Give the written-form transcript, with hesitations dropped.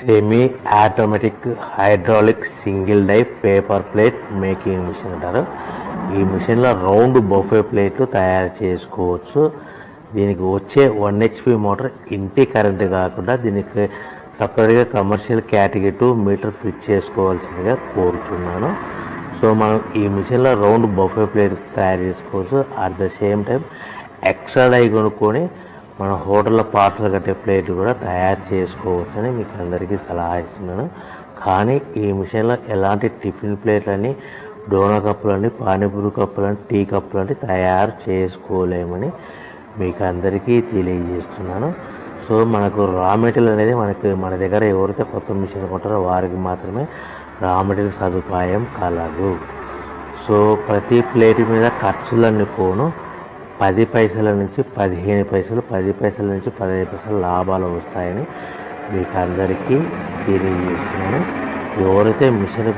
Semi automatic hydraulic single die paper plate making machine అంటారు. ఈ మిషన్లో రౌండ్ బఫే ప్లేట్లు తయారు చేసుకోవచ్చు. దీనికి వచ్చే 1 HP మోటార్ ఇంటి కరెంటు కాకుండా దీనికి సపరేట్గా కమర్షియల్ కేటగిరీ 2 మీటర్ ఫిట్ చేసుకోవాల్సిందిగా కోరుతున్నాను. సో మనం ఈ మిషన్లో రౌండ్ బఫే ప్లేట్ తయారు చేసుకోవచ్చు. At the same time extra die కొనుక్కొని మన హోటల్లో పార్సల్ కట్టే ప్లేట్ కూడా తయారు చేసుకోవచ్చని మీకు అందరికీ సలహా ఇస్తున్నాను. కానీ ఈ మిషన్లో ఎలాంటి టిఫిన్ ప్లేట్లని, డోనా కప్పులని, పానీపూరి కప్పులని, టీ కప్పులని తయారు చేసుకోలేమని మీకు అందరికీ తెలియజేస్తున్నాను. సో మనకు రా మెటీరియల్ అనేది మన దగ్గర ఎవరైతే కొత్త మిషన్ కొంటారో వారికి మాత్రమే రా మెటీరియల్ సదుపాయం కలదు. సో ప్రతి ప్లేట్ మీద ఖర్చులన్నీ పోను 10 పైసల నుంచి 15 పైసలు, 10 పైసల నుంచి 15 పైసలు లాభాలు వస్తాయని మీకు అందరికీ తెలియజేస్తున్నాను. ఎవరైతే మిషన్